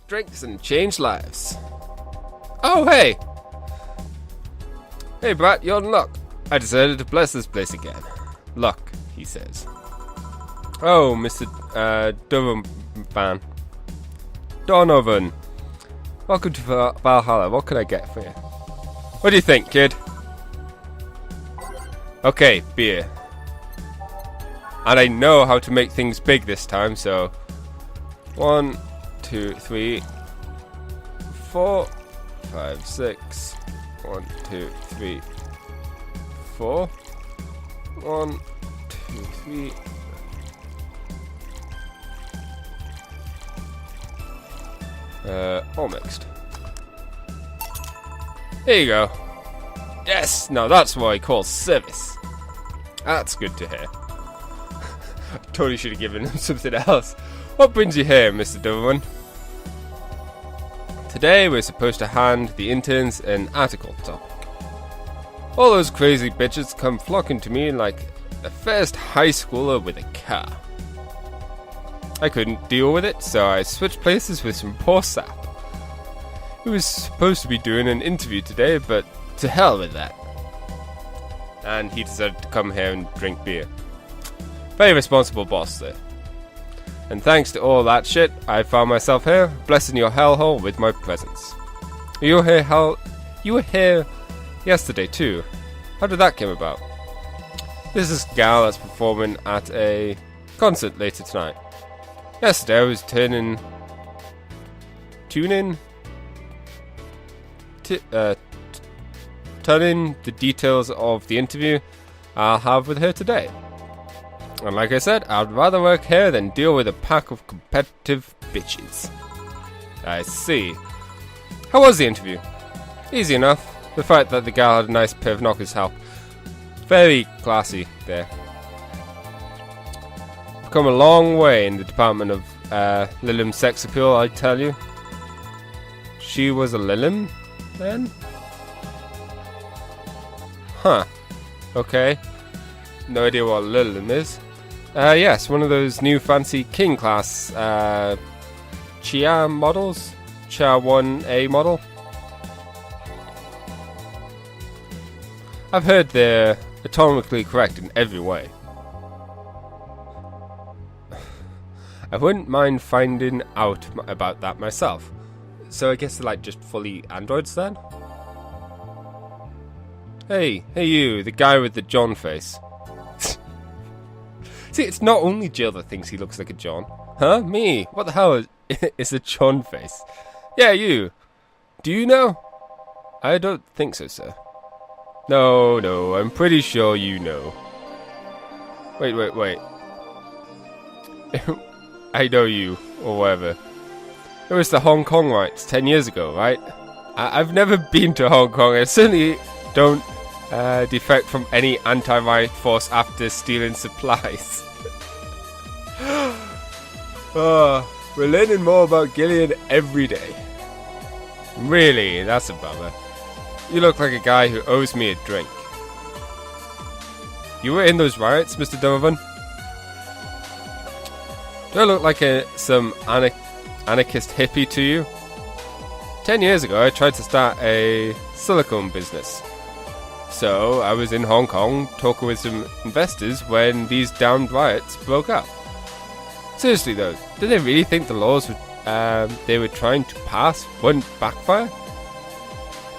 drinks and change lives. Oh, hey! Hey, Brat, you're in luck. I decided to bless this place again. Luck, he says. Oh, Mr. Donovan. Welcome to Valhalla. What can I get for you? What do you think, kid? Okay, beer. And I know how to make things big this time, so 1, 2, 3, 4, 5, 6. 1, 2, 3, 4. 1, 2, 3. All mixed. There you go. Yes, now that's what I call service. That's good to hear. Totally should have given him something else. What brings you here, Mr. Doverman? Today we're supposed to hand the interns an article topic. All those crazy bitches come flocking to me like the first high schooler with a car. I couldn't deal with it, so I switched places with some poor sap. He was supposed to be doing an interview today, but to hell with that. And he decided to come here and drink beer. Very responsible boss there. And thanks to all that shit, I found myself here, blessing your hellhole with my presence. You were here yesterday too. How did that come about? There's this gal that's performing at a concert later tonight. Yesterday I was turning the details of the interview I'll have with her today. And like I said, I'd rather work here than deal with a pack of competitive bitches. I see. How was the interview? Easy enough. The fact that the gal had a nice pair of knockers helped. Very classy there. I've come a long way in the department of Lilim sex appeal, I tell you. She was a Lilim, then? Huh. Okay. No idea what Lilim is. Yes, one of those new fancy King class Chia models. Chia 1A model. I've heard they're atomically correct in every way. I wouldn't mind finding out about that myself. So I guess they're like just fully androids then? Hey you, the guy with the John face. See, it's not only Jill that thinks he looks like a John. Huh? Me? What the hell is a John face? Yeah, you. Do you know? I don't think so, sir. No, I'm pretty sure you know. Wait. I know you, or whatever. It was the Hong Kong riots 10 years ago, right? I've never been to Hong Kong. I certainly don't defect from any anti-riot force after stealing supplies. We're learning more about Gillian every day. Really, that's a bummer. You look like a guy who owes me a drink. You were in those riots, Mr. Donovan? Do I look like some anarchist hippie to you? 10 years ago, I tried to start a silicone business. So, I was in Hong Kong talking with some investors when these damned riots broke out. Seriously though, do they really think the laws they were trying to pass wouldn't backfire?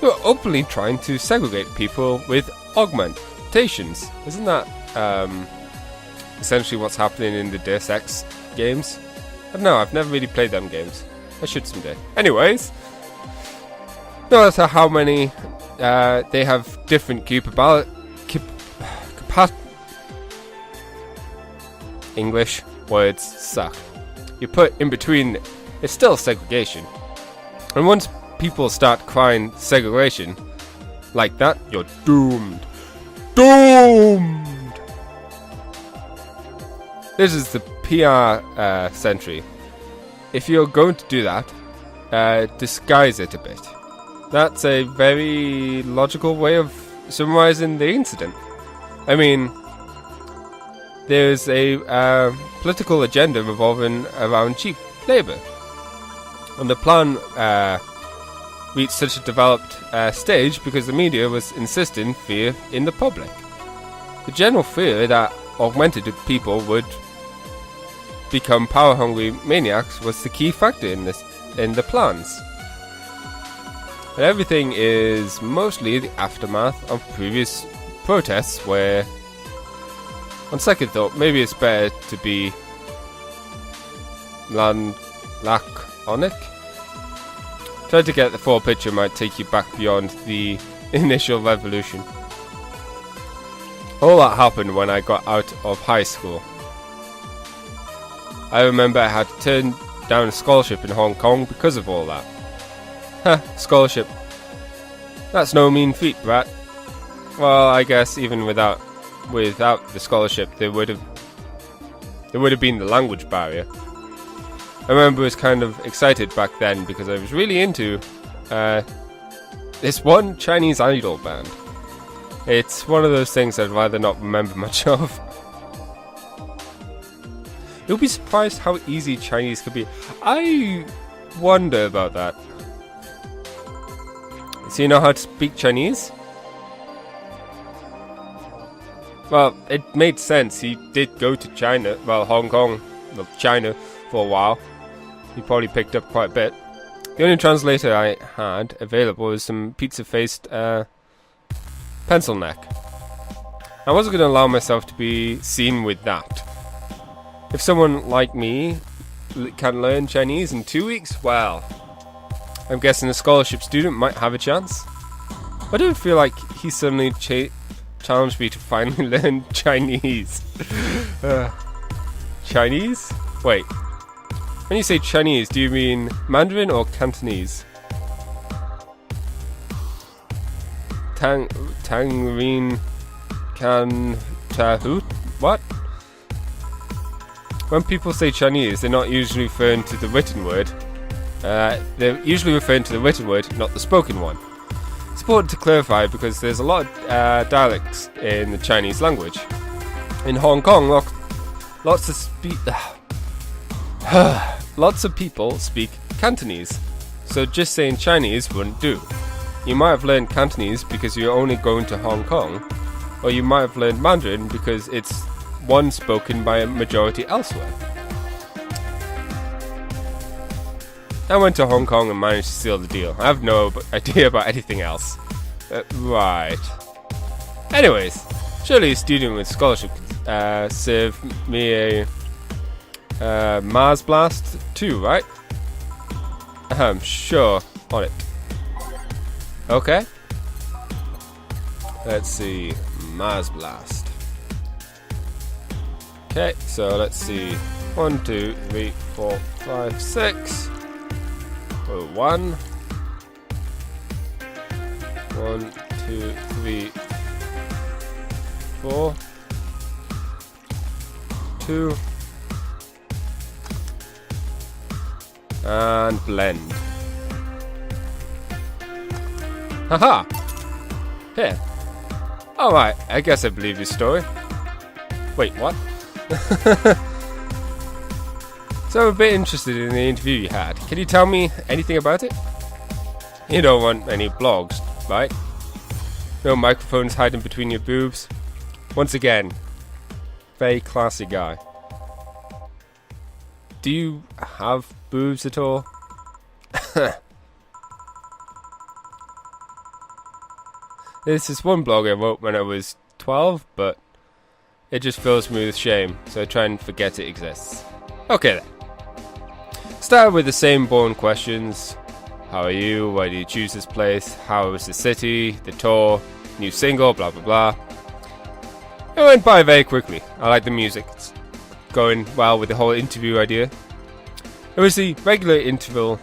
They were openly trying to segregate people with augmentations. Isn't that essentially what's happening in the Deus Ex games? I don't know, I've never really played them games. I should someday. Anyways, no matter how many, they have different English words suck. You put in between, it's still segregation. And once people start crying segregation like that, you're doomed. Doomed! This is the PR century. If you're going to do that, disguise it a bit. That's a very logical way of summarizing the incident. I mean, there's a political agenda revolving around cheap labour. And the plan reached such a developed stage because the media was insisting fear in the public. The general fear that augmented people would become power-hungry maniacs was the key factor in the plans. And everything is mostly the aftermath of previous protests where, on second thought, maybe it's better to be laconic. Trying to get the full picture might take you back beyond the initial revolution. All that happened when I got out of high school. I remember I had to turn down a scholarship in Hong Kong because of all that. Scholarship. That's no mean feat, brat. Well, I guess even without the scholarship, there would have been the language barrier. I remember I was kind of excited back then because I was really into this one Chinese idol band. It's one of those things I'd rather not remember much of. You'll be surprised how easy Chinese could be. I wonder about that. So you know how to speak Chinese? Well, it made sense. He did go to China, well, Hong Kong, well, China, for a while. He probably picked up quite a bit. The only translator I had available was some pizza-faced pencil neck. I wasn't going to allow myself to be seen with that. If someone like me can learn Chinese in 2 weeks, well, I'm guessing a scholarship student might have a chance. I don't feel like he suddenly challenged me to finally learn Chinese. Chinese? Wait. When you say Chinese, do you mean Mandarin or Cantonese? Tangreen Can-Tahut? What? When people say Chinese, they're not usually referring to the written word. They're usually referring to the written word, not the spoken one. It's important to clarify because there's a lot of dialects in the Chinese language. In Hong Kong, lots of people speak Cantonese, so just saying Chinese wouldn't do. You might have learned Cantonese because you're only going to Hong Kong, or you might have learned Mandarin because it's one spoken by a majority elsewhere. I went to Hong Kong and managed to seal the deal. I have no idea about anything else. Right. Anyways, surely a student with scholarship could serve me a Mars Blast too, right? Sure. On it. Okay. Let's see. Mars Blast. Okay, so let's see. 1, 2, 3, 4, 5, 6. 1. 1, 2, 3, 4. 2. And blend. Haha! Here. Alright, I guess I believe your story. Wait, what? So I'm a bit interested in the interview you had. Can you tell me anything about it? You don't want any blogs, right? No microphones hiding between your boobs. Once again, very classy guy. Do you have boobs at all? This is one blog I wrote when I was 12, but it just fills me with shame, so I try and forget it exists. Okay then. Start with the same boring questions. How are you? Why do you choose this place? How was the city? The tour? New single? Blah blah blah. It went by very quickly. I like the music. It's going well with the whole interview idea. It was the regular interval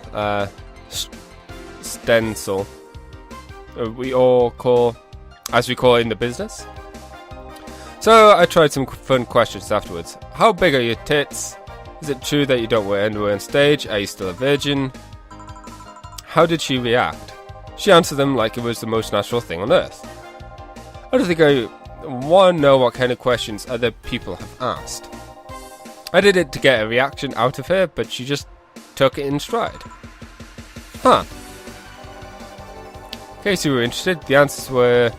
stencil. We all call, as we call it in the business. So I tried some fun questions afterwards. How big are your tits? Is it true that you don't wear underwear on stage? Are you still a virgin? How did she react? She answered them like it was the most natural thing on earth. I don't think I want to know what kind of questions other people have asked. I did it to get a reaction out of her, but she just took it in stride. Huh. In case you were interested, the answers were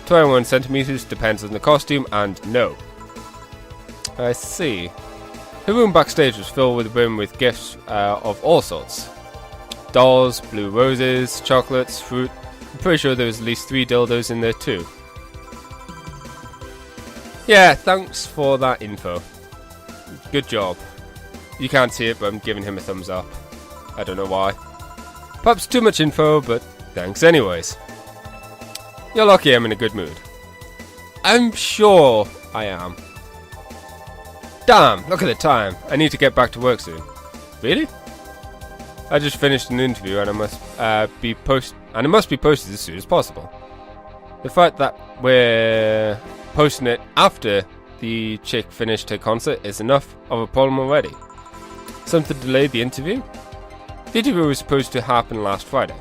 21 centimeters, depends on the costume, and no. I see. The room backstage was filled with the brim with gifts of all sorts. Dolls, blue roses, chocolates, fruit. I'm pretty sure there was at least 3 dildos in there too. Yeah, thanks for that info. Good job. You can't see it, but I'm giving him a thumbs up. I don't know why. Perhaps too much info, but thanks anyways. You're lucky I'm in a good mood. I'm sure I am. Damn, look at the time. I need to get back to work soon. Really? I just finished an interview and it must be posted as soon as possible. The fact that we're posting it after the chick finished her concert is enough of a problem already. Something delayed the interview? The interview was supposed to happen last Friday.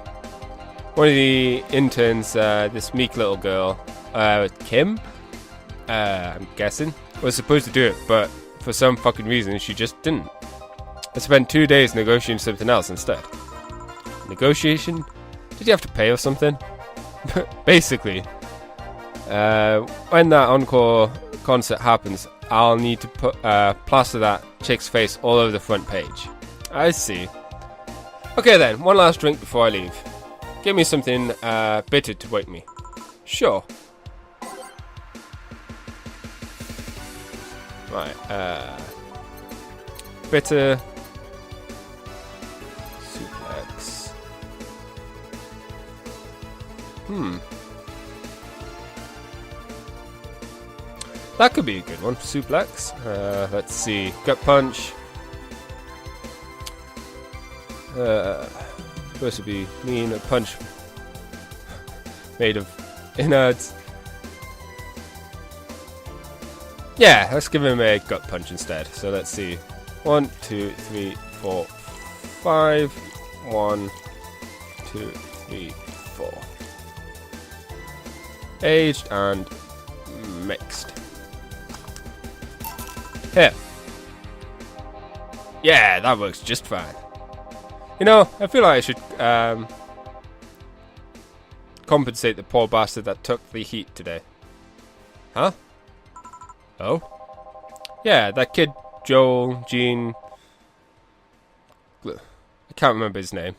One of the interns, this meek little girl, Kim, I'm guessing, was supposed to do it, but for some fucking reason she just didn't. I spent 2 days negotiating something else instead. Negotiation? Did you have to pay or something? Basically, when that encore concert happens, I'll need to put plaster that chick's face all over the front page. I see. Okay then, one last drink before I leave. Give me something bitter to wake me. Sure. Right, bitter suplex. That could be a good one. Suplex. Let's see. Gut punch. Supposed to be mean. A punch made of innards. Yeah, let's give him a gut punch instead. So let's see. 1, 2, 3, 4, 5. 1, 2, 3, 4. Aged and mixed. Here. Yeah, that works just fine. You know, I feel like I should compensate the poor bastard that took the heat today. Huh? Oh? Yeah, that kid, Joel, Gene... I can't remember his name.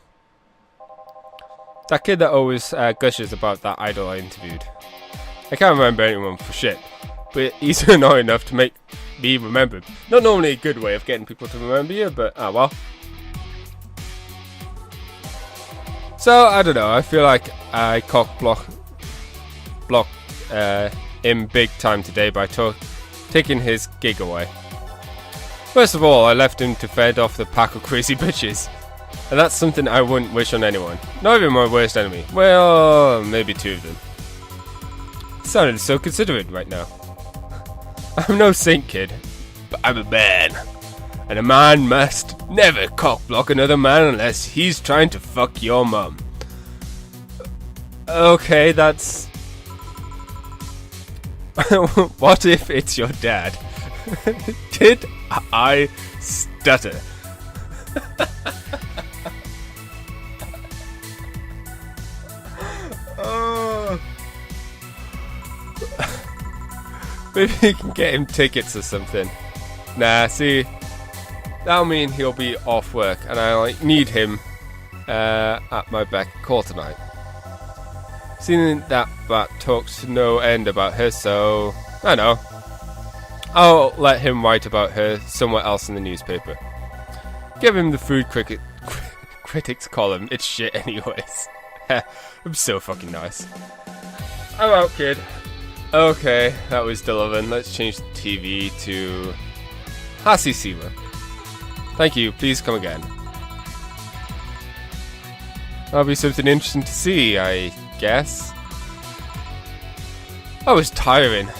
That kid that always gushes about that idol I interviewed. I can't remember anyone for shit, but he's annoying enough to make me remember him. Not normally a good way of getting people to remember you, but ah well. So, I don't know, I feel like I blocked him big time today by taking his gig away. First of all, I left him to fend off the pack of crazy bitches. And that's something I wouldn't wish on anyone. Not even my worst enemy. Well, maybe 2 of them. Sounded so considerate right now. I'm no saint, kid, but I'm a man. And a man must never cockblock another man unless he's trying to fuck your mum. Okay, that's... What if it's your dad? Did I stutter? Oh. Maybe you can get him tickets or something. Nah, see, that'll mean he'll be off work, and I need him at my beck and call tonight. Seeing that Bat talks to no end about her, so I know. I'll let him write about her somewhere else in the newspaper. Give him the food critics column. It's shit anyways. I'm so fucking nice. I'm out, kid. Okay, that was Delavan. Let's change the TV to Hasi Seema. Thank you. Please come again. That'll be something interesting to see, I guess. That was tiring.